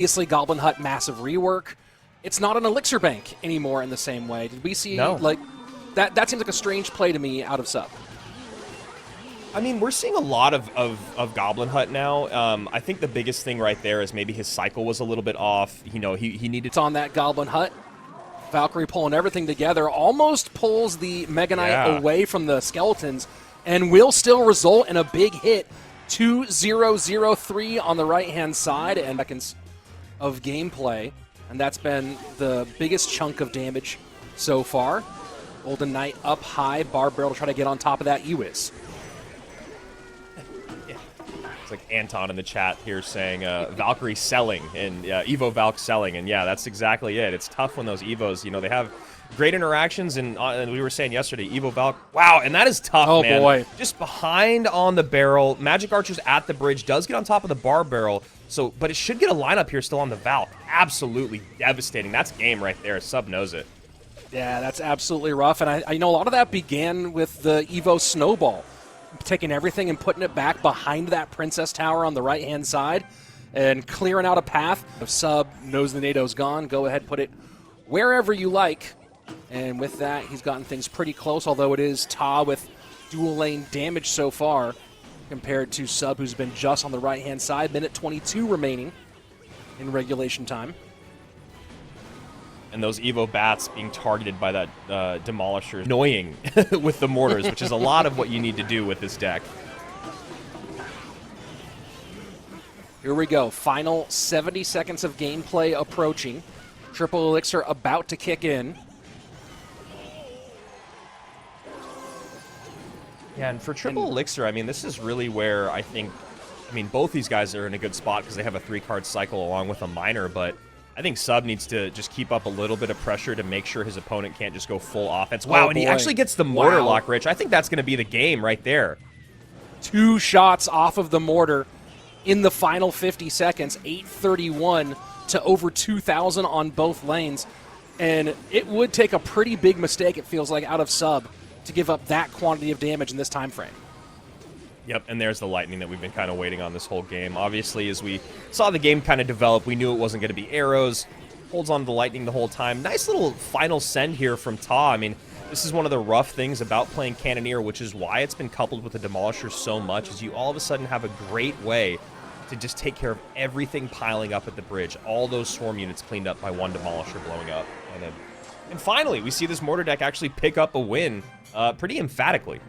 Obviously, Goblin Hut, massive rework. It's not an elixir bank anymore in the same way. Did we see, like, that seems like a strange play to me out of sub. I mean, we're seeing a lot of Goblin Hut now. I think the biggest thing right there is maybe his cycle was a little bit off. You know, he needed... It's on that Goblin Hut. Valkyrie pulling everything together, almost pulls the Mega Knight away from the skeletons, and will still result in a big hit. 2-0-0-3 on the right-hand side, and seconds of gameplay, and that's been the biggest chunk of damage so far. Golden Knight up high, Barb Barrel to try to get on top of that Ewis. It's like Anton in the chat here saying Valkyrie selling and Evo Valk selling, and yeah, that's exactly it. It's tough when those Evos, you know, they have great interactions, and we were saying yesterday, Evo Valk, wow, and that is tough, man. Oh, boy. Just behind on the barrel. Magic Archer's at the bridge, does get on top of the Barb Barrel, so, but it should get a lineup here still on the Valk. Absolutely devastating. That's game right there. Sub knows it. Yeah, that's absolutely rough, and I know a lot of that began with the Evo Snowball, taking everything and putting it back behind that Princess Tower on the right-hand side and clearing out a path. If Sub knows the NATO's gone, go ahead, put it wherever you like. And with that, he's gotten things pretty close, although it is Ta with dual lane damage so far compared to Sub, who's been just on the right-hand side. Minute 22 remaining in regulation time. And those Evo Bats being targeted by that Demolisher. Annoying with the mortars, which is a lot of what you need to do with this deck. Here we go. Final 70 seconds of gameplay approaching. Triple Elixir about to kick in. Yeah, and for Triple Elixir, I mean, this is really where I think, both these guys are in a good spot because they have a 3-card cycle along with a minor, but I think Sub needs to just keep up a little bit of pressure to make sure his opponent can't just go full offense. Wow, and he actually gets the mortar lock, Rich. I think that's going to be the game right there. 2 shots off of the mortar in the final 50 seconds, 831 to over 2,000 on both lanes. And it would take a pretty big mistake, it feels like, out of Sub to give up that quantity of damage in this time frame. Yep, and there's the lightning that we've been kind of waiting on this whole game. Obviously, as we saw the game kind of develop, we knew it wasn't going to be arrows. Holds on to the lightning the whole time. Nice little final send here from Ta. I mean, this is one of the rough things about playing Cannoneer, which is why it's been coupled with the Demolisher so much, is you all of a sudden have a great way to just take care of everything piling up at the bridge. All those swarm units cleaned up by one Demolisher blowing up. And finally, we see this mortar deck actually pick up a win pretty emphatically.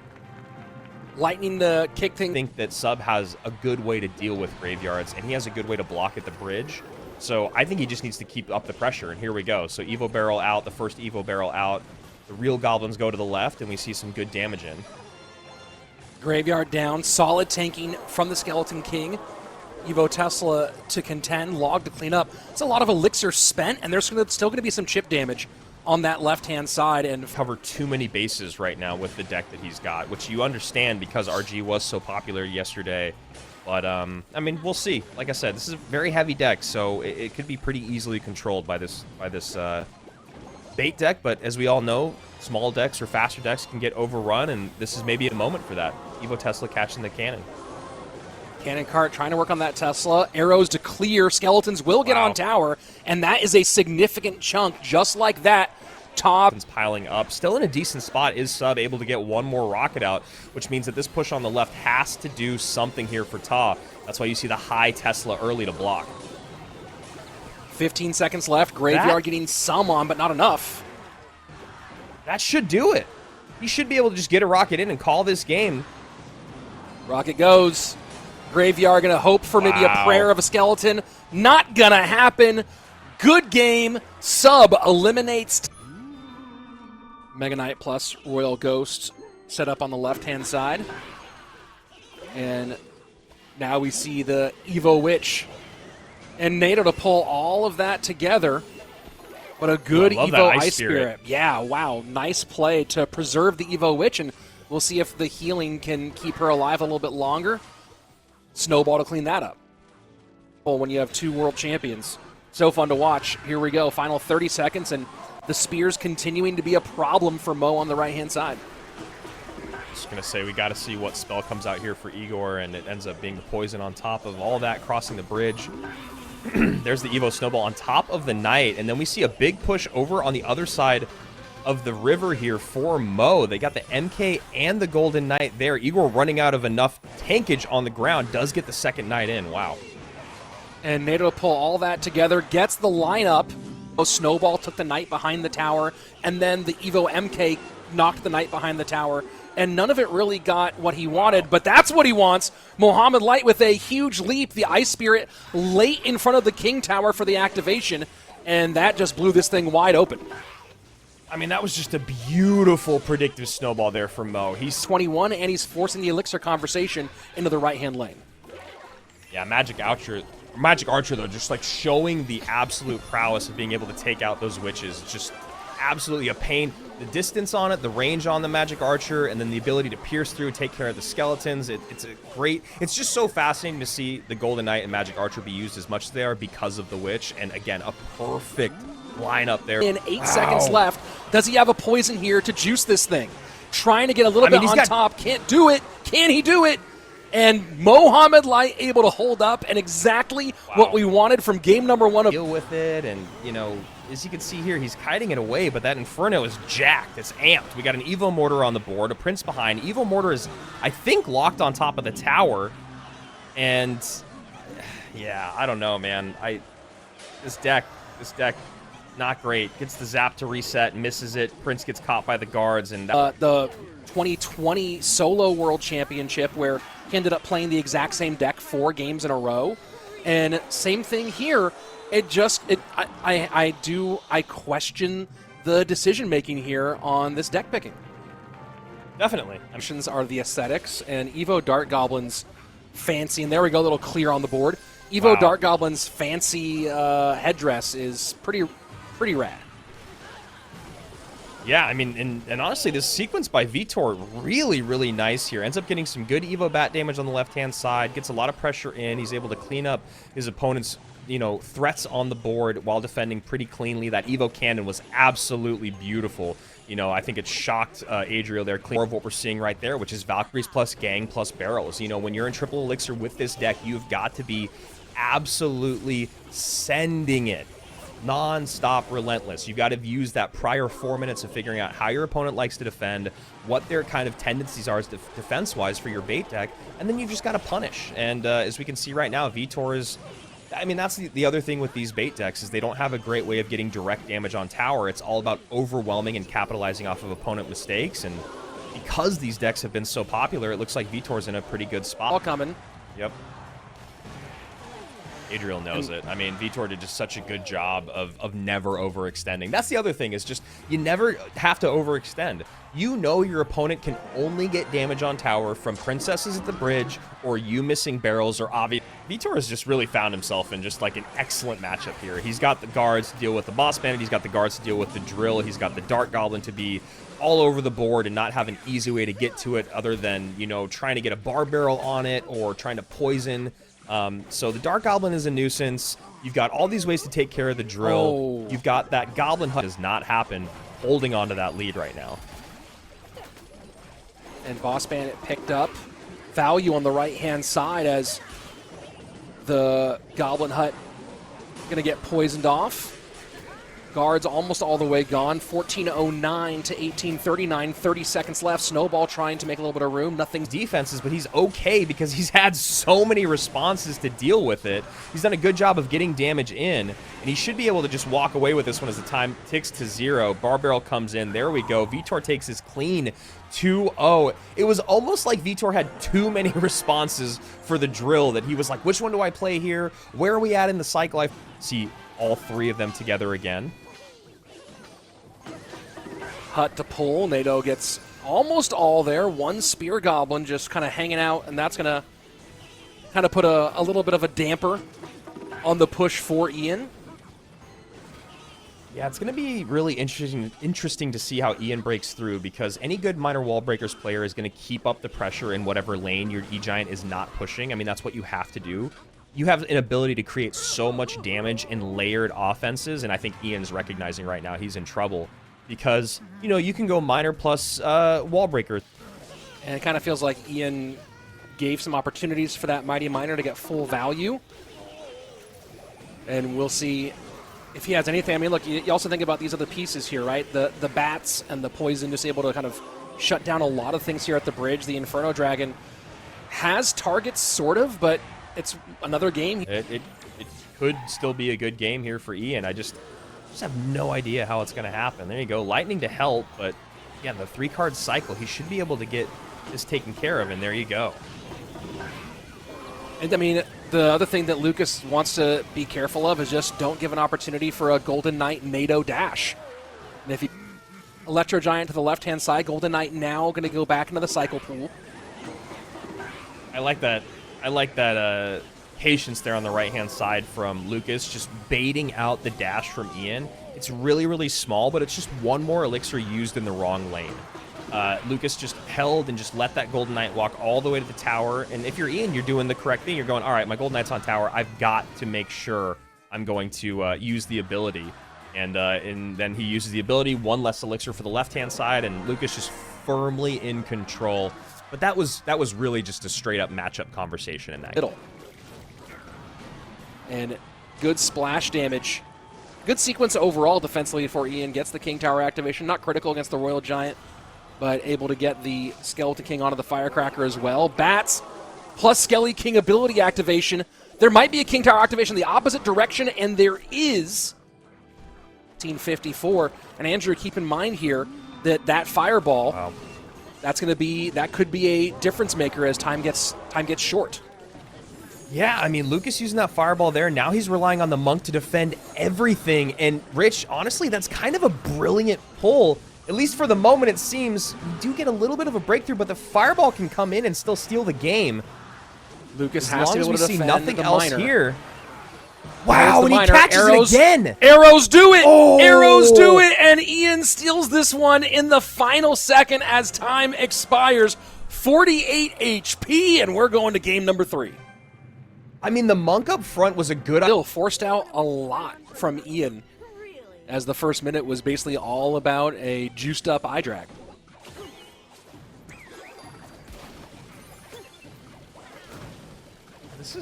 Lightning the kick thing. I think that Sub has a good way to deal with graveyards, and he has a good way to block at the bridge. So I think he just needs to keep up the pressure, and here we go. So Evo Barrel out, the first Evo Barrel out. The real goblins go to the left, and we see some good damage in. Graveyard down, solid tanking from the Skeleton King. Evo Tesla to contend, Log to clean up. It's a lot of elixir spent, and there's still going to be some chip damage on that left-hand side. And cover too many bases right now with the deck that he's got, which you understand because RG was so popular yesterday. But, we'll see. Like I said, this is a very heavy deck, so it could be pretty easily controlled by this bait deck. But as we all know, small decks or faster decks can get overrun, and this is maybe a moment for that. Evo Tesla catching the cannon. Cannon cart trying to work on that Tesla. Arrows to clear. Skeletons will get on tower, and that is a significant chunk. Just like that, top piling up. Still in a decent spot. Is Sub able to get one more rocket out, which means that this push on the left has to do something here for Ta. That's why you see the high Tesla early to block. 15 seconds left. Graveyard getting some on, but not enough. That should do it. He should be able to just get a rocket in and call this game. Rocket goes. Graveyard going to hope for maybe a prayer of a skeleton. Not going to happen. Good game. Sub eliminates. Mega Knight plus Royal Ghost set up on the left-hand side. And now we see the Evo Witch and NATO to pull all of that together. But a good Evo Ice Spirit. Yeah, wow. Nice play to preserve the Evo Witch, and we'll see if the healing can keep her alive a little bit longer. Snowball to clean that up. When you have 2 world champions. So fun to watch. Here we go. Final 30 seconds, and the spears continuing to be a problem for Mo on the right-hand side. Just going to say we got to see what spell comes out here for Igor, and it ends up being the poison on top of all that, crossing the bridge. There's the Evo Snowball on top of the Knight, and then we see a big push over on the other side of the river here for Mo. They got the MK and the Golden Knight there. Igor running out of enough tankage on the ground does get the second Knight in. Wow. And NATO pull all that together, gets the lineup. Snowball took the Knight behind the tower, and then the Evo MK knocked the Knight behind the tower. And none of it really got what he wanted, but that's what he wants. Mohamed Light with a huge leap, the Ice Spirit late in front of the King Tower for the activation, and that just blew this thing wide open. I mean, that was just a beautiful predictive snowball there from Mo. He's 21, and he's forcing the Elixir conversation into the right-hand lane. Yeah, Magic Archer, though, just like showing the absolute prowess of being able to take out those witches. Just absolutely a pain. The distance on it, the range on the Magic Archer, and then the ability to pierce through, take care of the skeletons. It's a great... It's just so fascinating to see the Golden Knight and Magic Archer be used as much as they are because of the Witch. And again, a perfect lineup there. In 8 seconds left, does he have a poison here to juice this thing? Trying to get a little bit on top. Can't do it. Can he do it? And Mohamed Light able to hold up, and exactly what we wanted from game number 1 of... Deal with it, and, you know, as you can see here, he's kiting it away, but that Inferno is jacked. It's amped. We got an Evo Mortar on the board, a Prince behind. Evo Mortar is, I think, locked on top of the tower. And, yeah, I don't know, man. This deck, not great. Gets the zap to reset, misses it. Prince gets caught by the guards, and... the 2020 Solo World Championship, where he ended up playing the exact same deck 4 games in a row. And same thing here. I question the decision making here on this deck picking. Definitely. Options are the aesthetics, and Evo Dart Goblin's fancy, and there we go, a little clear on the board. Evo Dart Goblin's fancy headdress is pretty rad. Yeah, I mean, and honestly, this sequence by Vitor really, really nice here. Ends up getting some good Evo bat damage on the left-hand side, gets a lot of pressure in. He's able to clean up his opponent's, you know, threats on the board while defending pretty cleanly. That Evo cannon was absolutely beautiful. You know, I think it shocked Adriel there. More of what we're seeing right there, which is Valkyries plus Gang plus Barrels. You know, when you're in triple elixir with this deck, you've got to be absolutely sending it. Non-stop relentless. You've got to use that prior 4 minutes of figuring out how your opponent likes to defend, what their kind of tendencies are defense-wise for your bait deck, and then you've just got to punish. And as we can see right now, Vitor is... I mean, that's the other thing with these bait decks is they don't have a great way of getting direct damage on tower. It's all about overwhelming and capitalizing off of opponent mistakes, and because these decks have been so popular, it looks like Vitor's in a pretty good spot. All coming. Yep. Adriel knows it. I mean, Vitor did just such a good job of never overextending. That's the other thing is just you never have to overextend. You know your opponent can only get damage on tower from princesses at the bridge or you missing barrels or obvious. Vitor has just really found himself in just like an excellent matchup here. He's got the guards to deal with the boss bandit. He's got the guards to deal with the drill. He's got the Dark Goblin to be all over the board and not have an easy way to get to it other than, you know, trying to get a bar barrel on it or trying to poison. So the Dark Goblin is a nuisance. You've got all these ways to take care of the drill. You've got that Goblin Hut does not happen holding on to that lead right now. And Boss Bandit picked up value on the right-hand side as the Goblin Hut going to get poisoned off. Guards almost all the way gone. 14:09 to 18:39. 30 seconds left. Snowball trying to make a little bit of room. Nothing. Defenses, but he's okay because he's had so many responses to deal with it. He's done a good job of getting damage in, and he should be able to just walk away with this one as the time ticks to 0. Bar Barrel comes in. There we go. Vitor takes his clean 2-0. It was almost like Vitor had too many responses for the drill that he was like, which one do I play here? Where are we at in the cycle? I see all 3 of them together again. Hut to pull. NATO gets almost all there. One Spear Goblin just kind of hanging out, and that's going to kind of put a little bit of a damper on the push for Ian. Yeah, it's going to be really interesting to see how Ian breaks through because any good Minor Wall Breakers player is going to keep up the pressure in whatever lane your E-Giant is not pushing. I mean, that's what you have to do. You have an ability to create so much damage in layered offenses, and I think Ian's recognizing right now he's in trouble. Because, you know, you can go Miner plus Wall Breaker. And it kind of feels like Ian gave some opportunities for that Mighty Miner to get full value. And we'll see if he has anything. I mean, look, you also think about these other pieces here, right? The bats and the poison just able to kind of shut down a lot of things here at the bridge. The Inferno Dragon has targets, sort of, but it's another game. It could still be a good game here for Ian. I just have no idea how it's going to happen. There you go. Lightning to help, but yeah, the 3-card cycle, he should be able to get this taken care of, and there you go. And I mean, the other thing that Lucas wants to be careful of is just don't give an opportunity for a Golden Knight NATO dash. And if you Electro Giant to the left-hand side, Golden Knight now going to go back into the cycle pool. I like that. Patience there on the right-hand side from Lucas, just baiting out the dash from Ian. It's really, really small, but it's just one more elixir used in the wrong lane. Lucas just held and just let that Golden Knight walk all the way to the tower. And if you're Ian, you're doing the correct thing. You're going, all right, my Golden Knight's on tower. I've got to make sure I'm going to use the ability. And then he uses the ability, one less elixir for the left-hand side, and Lucas just firmly in control. But that was really just a straight-up matchup conversation in that middle. And good splash damage. Good sequence overall defensively for Ian. Gets the King Tower activation. Not critical against the Royal Giant, but able to get the Skeleton King onto the Firecracker as well. Bats plus Skelly King ability activation. There might be a King Tower activation the opposite direction, and there is 1954. And Andrew, keep in mind here that Fireball, wow, that could be a difference maker as time gets short. Yeah, I mean, Lucas using that Fireball there. Now he's relying on the Monk to defend everything. And Rich, honestly, that's kind of a brilliant pull. At least for the moment, it seems. We do get a little bit of a breakthrough, but the Fireball can come in and still steal the game. Lucas has to be able to defend nothing the else miner. Here. Wow, and he Miner. catches it again. Arrows do it. Oh. Arrows do it, and Ian steals this one in the final second as time expires. 48 HP, and we're going to game number 3. I mean, the Monk up front was a good... Still forced out a lot from Ian, as the first minute was basically all about a juiced-up eye drag. This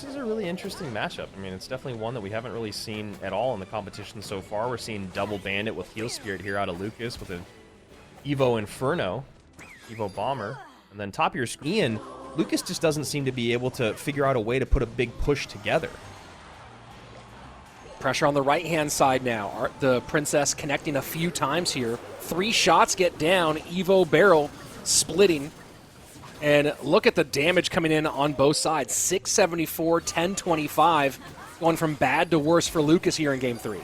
is a really interesting matchup. I mean, it's definitely one that we haven't really seen at all in the competition so far. We're seeing double bandit with Heal Spirit here out of Lucas with an Evo Inferno, Evo Bomber, and then top of your screen, Ian, Lucas just doesn't seem to be able to figure out a way to put a big push together. Pressure on the right-hand side now. The Princess connecting a few times here. 3 shots get down. Evo Barrel splitting. And look at the damage coming in on both sides. 674, 1025. Going from bad to worse for Lucas here in Game 3.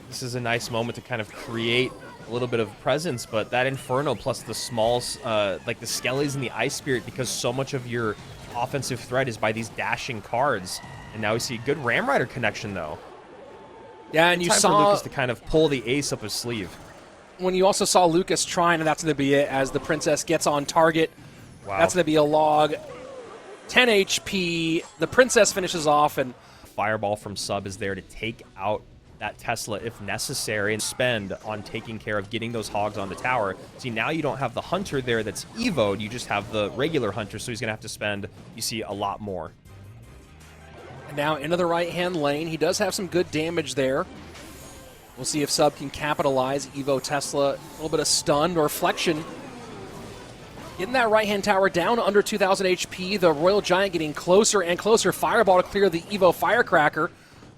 This is a nice moment to kind of create a little bit of presence, but that Inferno plus the smalls, like the Skellies and the Ice Spirit, because so much of your offensive threat is by these dashing cards. And now we see a good Ram Rider connection, though. Yeah, and you time saw for Lucas to kind of pull the ace up his sleeve. When you also saw Lucas trying, and that's going to be it, as the Princess gets on target. Wow. That's going to be a log. 10 HP. The Princess finishes off, and Fireball from Sub is there to take out that Tesla if necessary and spend on taking care of getting those hogs on the tower. See, now you don't have the Hunter there that's Evo'd, you just have the regular Hunter, so he's going to have to spend, you see, a lot more. And now into the right-hand lane. He does have some good damage there. We'll see if Sub can capitalize. Evo Tesla, a little bit of stunned or flexion. Getting that right-hand tower down under 2,000 HP. The Royal Giant getting closer and closer. Fireball to clear the Evo Firecracker.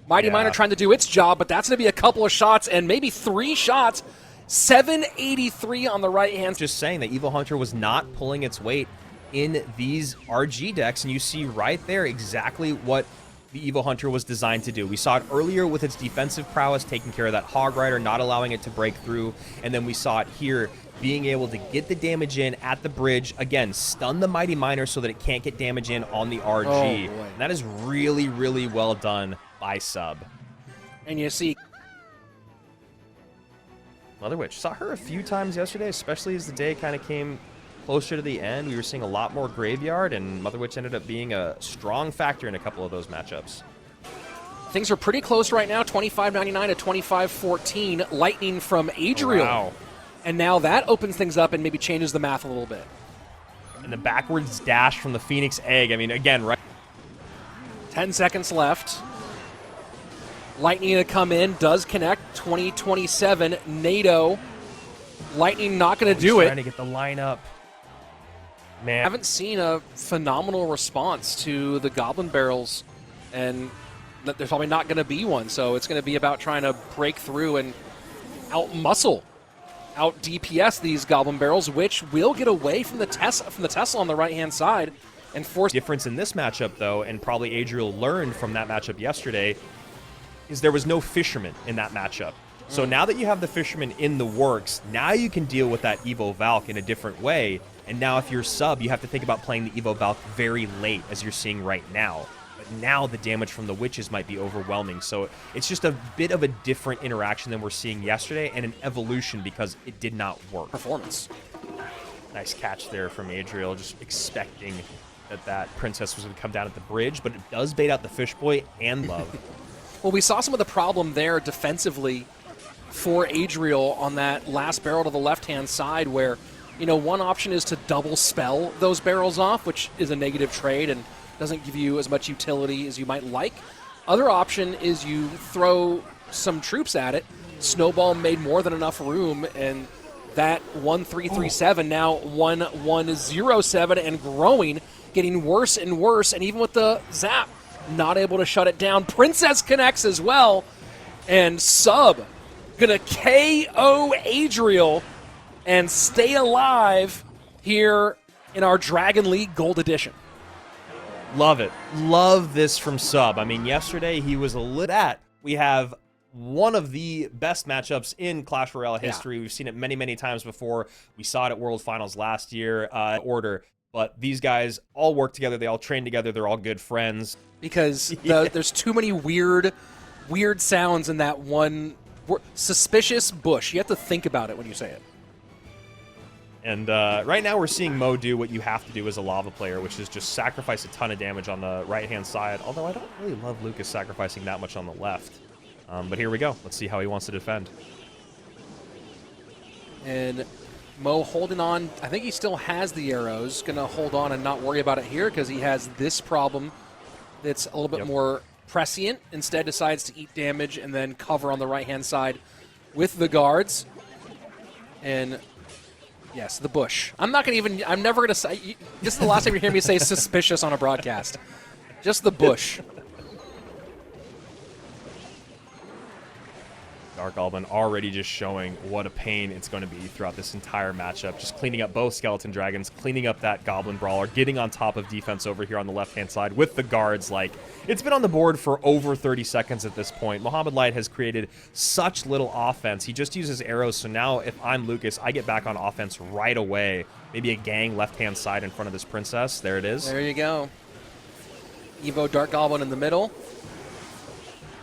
Mighty Miner trying to do its job, but that's going to be a couple of shots and maybe 3 shots. 783 on the right hand. Just saying that Evo Hunter was not pulling its weight in these RG decks, and you see right there exactly what the Evo Hunter was designed to do. We saw it earlier with its defensive prowess, taking care of that Hog Rider, not allowing it to break through, and then we saw it here being able to get the damage in at the bridge. Again, stun the Mighty Miner so that it can't get damage in on the RG. Oh, and that is really, really well done by Sub. And you see Mother Witch. Saw her a few times yesterday, especially as the day kind of came closer to the end. We were seeing a lot more Graveyard, and Mother Witch ended up being a strong factor in a couple of those matchups. things are pretty close right now, 25.99 to 25.14. Lightning from Adriel. Wow. And now that opens things up and maybe changes the math a little bit. And the backwards dash from the Phoenix Egg. I mean, again, right. 10 seconds left. Lightning to come in, does connect, 20-27, NATO. Lightning not going to do it. Trying to get the lineup. Man. Haven't seen a phenomenal response to the Goblin Barrels, and there's probably not going to be one, so it's going to be about trying to break through and out-muscle, out-DPS these Goblin Barrels, which will get away from the Tesla on the right-hand side and force... Difference in this matchup, though, and probably Adriel learned from that matchup yesterday, is there was no Fisherman in that matchup. So now that you have the Fisherman in the works, now you can deal with that Evo Valk in a different way. And now if you're sub, you have to think about playing the Evo Valk very late, as you're seeing right now. But now the damage from the Witches might be overwhelming. So it's just a bit of a different interaction than we're seeing yesterday, and an evolution because it did not work. Performance. Nice catch there from Adriel, just expecting that Princess was going to come down at the bridge, but it does bait out the Fish Boy and Love. Well, we saw some of the problem there defensively for Adriel on that last barrel to the left-hand side where, you know, one option is to double spell those barrels off, which is a negative trade and doesn't give you as much utility as you might like. Other option is you throw some troops at it. Snowball made more than enough room, and that 1-3-3-7 now 1-1-0-7 and growing, getting worse and worse, and even with the zap, not able to shut it down. Princess connects as well, and Sub gonna KO Adriel and stay alive here in our Dragon League Gold Edition. Love it. Love this from Sub. I mean, yesterday he was a lit at. We have one of the best matchups in Clash Royale history. We've seen it many, many times before. We saw it at World Finals last year, Order. But these guys all work together. They all train together. They're all good friends. Because there's too many weird sounds in that one suspicious bush. You have to think about it when you say it. And right now we're seeing Mo do what you have to do as a lava player, which is just sacrifice a ton of damage on the right-hand side. Although I don't really love Lucas sacrificing that much on the left. But here we go. Let's see how he wants to defend. And Mo holding on. I think he still has the arrows. Going to hold on and not worry about it here because he has this problem that's a little bit more prescient. Instead decides to eat damage and then cover on the right-hand side with the guards. And yes, the bush. I'm not going to even, I'm never going to say, this is the last time you hear me say suspicious on a broadcast. Just the bush. Dark Alban already just showing what a pain it's going to be throughout this entire matchup. Just cleaning up both Skeleton Dragons, cleaning up that Goblin Brawler, getting on top of defense over here on the left-hand side with the guards. Like, it's been on the board for over 30 seconds at this point. Mohamed Light has created such little offense. He just uses arrows, so now if I'm Lucas, I get back on offense right away. Maybe a gang left-hand side in front of this Princess. There it is. There you go. Evo Dark Goblin in the middle.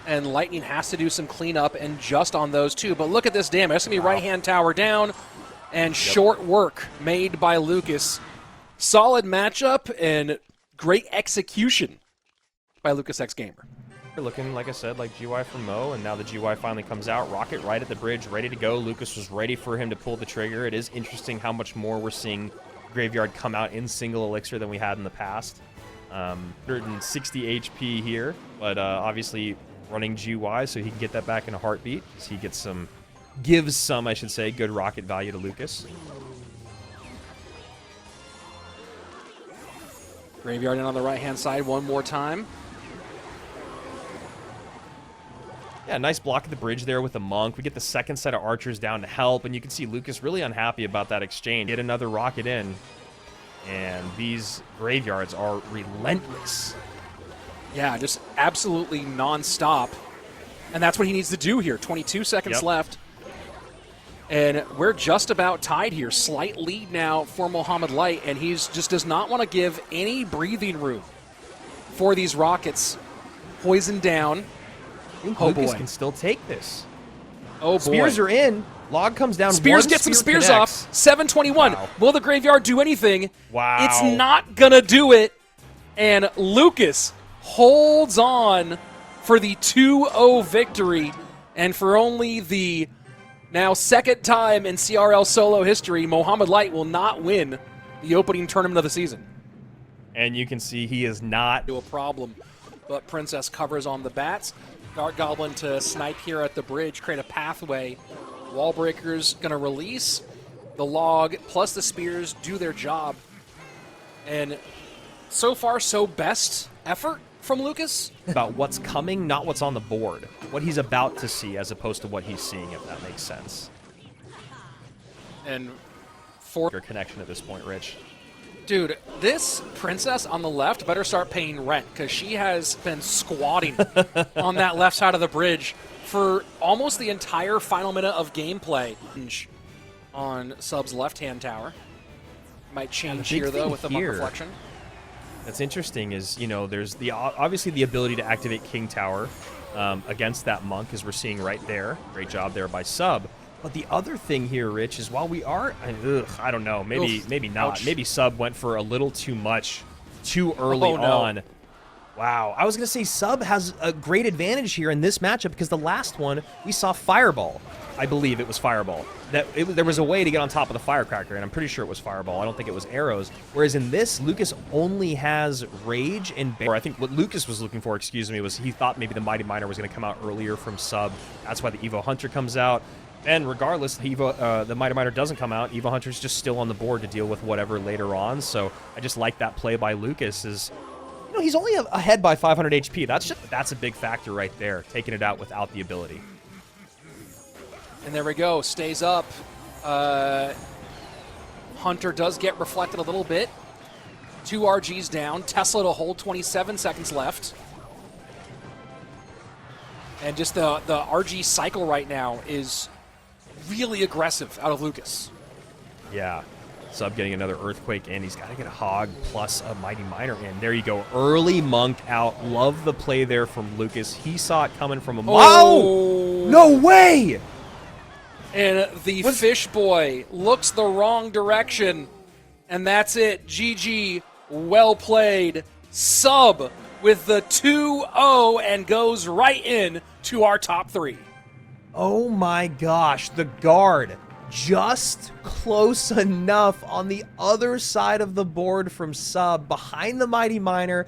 And Lightning has to do some cleanup and just on those two. But look at this damage. That's going to be right-hand tower down and short work made by Lucas. Solid matchup and great execution by Lucas X Gamer. Looking, like I said, like GY from Mo, and now the GY finally comes out. Rocket right at the bridge, ready to go. Lucas was ready for him to pull the trigger. It is interesting how much more we're seeing Graveyard come out in single elixir than we had in the past. 160 HP here, but obviously running GY, so he can get that back in a heartbeat. So he gets some, gives some, I should say, good rocket value to Lucas. Graveyard in on the right-hand side one more time. Yeah, nice block at the bridge there with the Monk. We get the second set of archers down to help, and you can see Lucas really unhappy about that exchange. Get another rocket in, and these Graveyards are relentless. Yeah, just absolutely non-stop. And that's what he needs to do here. 22 seconds left. And we're just about tied here. Slight lead now for Mohamed Light, and he just does not want to give any breathing room for these rockets. Poison down. Lucas can still take this. Oh, boy. Spears are in. Log comes down. Spears get some spears off. 721. Wow. Will the Graveyard do anything? Wow. It's not going to do it. And Lucas holds on for the 2-0 victory. And for only the now second time in CRL solo history, Mohamed Light will not win the opening tournament of the season. And you can see he is not a problem. But Princess covers on the bats. Dark Goblin to snipe here at the bridge, create a pathway. Wall Breaker's going to release. The log plus the spears do their job. And so far, so best effort from Lucas. About what's coming, not what's on the board. What he's about to see as opposed to what he's seeing, if that makes sense. And for Your connection at this point, Rich. dude, this princess on the left better start paying rent because she has been squatting on that left side of the bridge for almost the entire final minute of gameplay. On Sub's left-hand tower. Might change here, though, with the Monk Reflection. That's interesting is, you know, there's the obviously the ability to activate King Tower against that Monk, as we're seeing right there. Great job there by Sub. But the other thing here, Rich, is while we are, I don't know, maybe not. Ouch. Maybe Sub went for a little too much too early on. Wow. I was going to say Sub has a great advantage here in this matchup because the last one we saw Fireball. I believe it was Fireball. There was a way to get on top of the Firecracker, and I'm pretty sure it was Fireball. I don't think it was arrows. Whereas in this, Lucas only has Rage and Bear. I think what Lucas was looking for, excuse me, was he thought maybe the Mighty Miner was going to come out earlier from Sub. That's why the Evo Hunter comes out. And regardless, the Mighty Miner doesn't come out. Evo Hunter's just still on the board to deal with whatever later on. So I just like that play by Lucas. You know, he's only ahead by 500 HP. That's a big factor right there, taking it out without the ability. And there we go, stays up. Hunter does get reflected a little bit. 2 RGs down, Tesla to hold, 27 seconds left. And just the RG cycle right now is really aggressive out of Lucas. Yeah. Sub getting another Earthquake, and he's got to get a Hog plus a Mighty Miner in. There you go. Early Monk out. Love the play there from Lucas. He saw it coming from a mile. Oh! No way! And the fish boy looks the wrong direction. And that's it. GG. Well played. Sub with the 2-0 and goes right in to our top 3. Oh my gosh. The guard just close enough on the other side of the board from Sub behind the Mighty Miner.